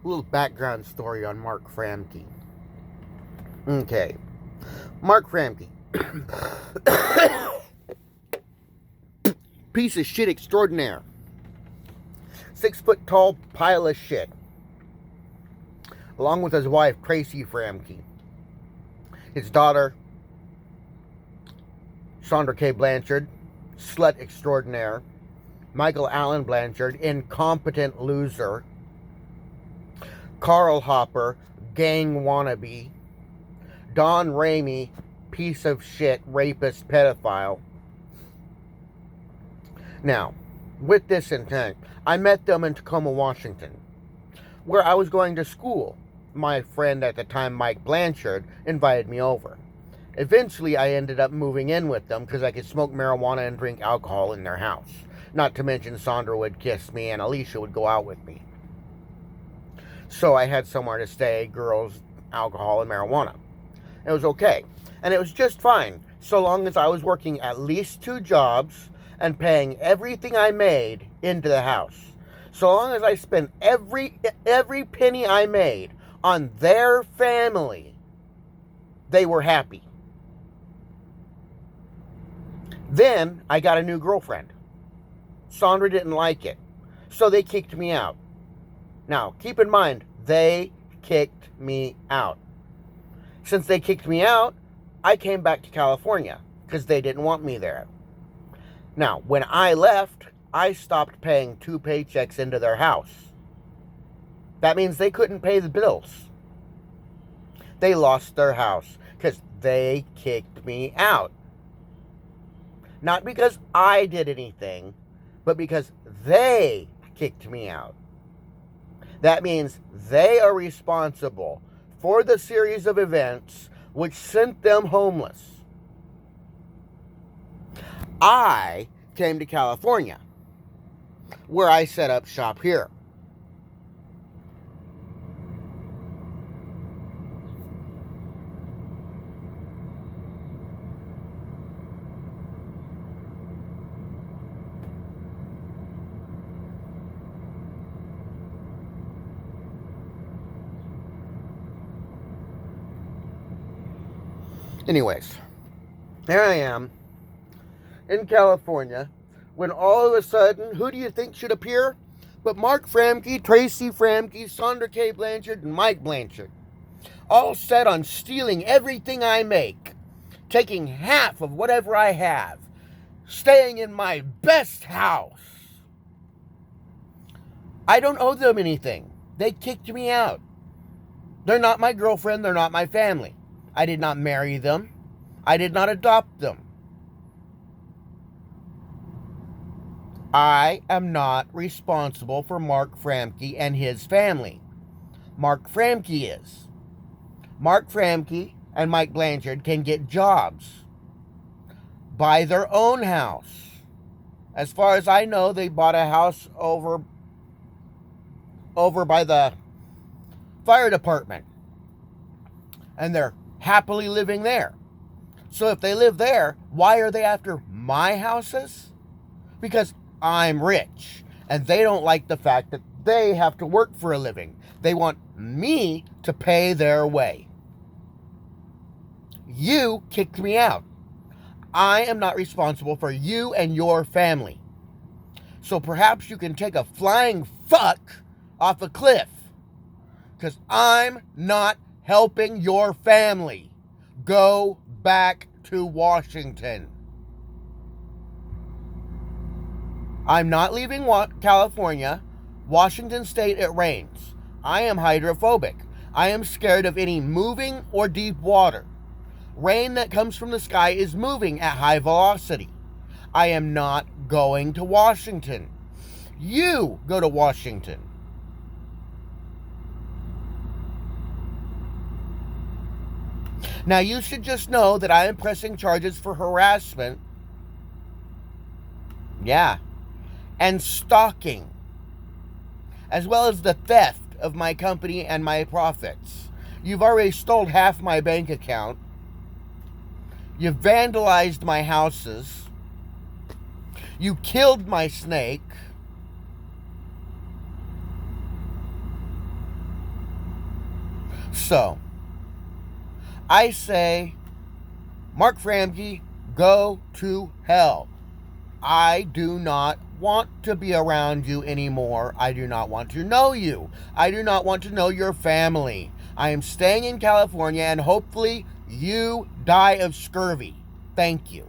A little background story on Mark Framke. Okay. Mark Framke. Piece of shit extraordinaire. 6-foot tall pile of shit. Along with his wife, Tracy Framke. His daughter, Sandra K. Blanchard, slut extraordinaire. Michael Allen Blanchard, incompetent loser. Carl Hopper, gang wannabe. Don Ramey, piece of shit, rapist, pedophile. Now, with this intent, I met them in Tacoma, Washington, where I was going to school. My friend at the time, Mike Blanchard, invited me over. Eventually, I ended up moving in with them because I could smoke marijuana and drink alcohol in their house. Not to mention Sandra would kiss me and Alicia would go out with me. So I had somewhere to stay, girls, alcohol, and marijuana. It was okay. And it was just fine, so long as I was working at least 2 jobs and paying everything I made into the house. So long as I spent every penny I made on their family, they were happy. Then I got a new girlfriend. Sandra didn't like it, so they kicked me out. Now, keep in mind, they kicked me out. Since they kicked me out, I came back to California because they didn't want me there. Now, when I left, I stopped paying 2 paychecks into their house. That means they couldn't pay the bills. They lost their house because they kicked me out. Not because I did anything, but because they kicked me out. That means they are responsible for the series of events which sent them homeless. I came to California, where I set up shop here. Anyways, there I am in California when all of a sudden, who do you think should appear? But Mark Framke, Tracy Framke, Sandra K. Blanchard, and Mike Blanchard. All set on stealing everything I make, taking half of whatever I have, staying in my best house. I don't owe them anything. They kicked me out. They're not my girlfriend. They're not my family. I did not marry them. I did not adopt them. I am not responsible for Mark Framke and his family. Mark Framke is. Mark Framke and Mike Blanchard can get jobs, buy their own house. As far as I know, they bought a house over by the fire department, and they're happily living there. So if they live there, why are they after my houses? Because I'm rich, and they don't like the fact that they have to work for a living. They want me to pay their way. You kicked me out. I am not responsible for you and your family. So perhaps you can take a flying fuck off a cliff, because I'm not helping your family. Go back to Washington. I'm not leaving California. Washington State, it rains. I am hydrophobic. I am scared of any moving or deep water. Rain that comes from the sky is moving at high velocity. I am not going to Washington. You go to Washington. Now, you should just know that I am pressing charges for harassment. Yeah. And stalking. As well as the theft of my company and my profits. You've already stole half my bank account. You vandalized my houses. You killed my snake. So, I say, Mark Framge, go to hell. I do not want to be around you anymore. I do not want to know you. I do not want to know your family. I am staying in California, and hopefully you die of scurvy. Thank you.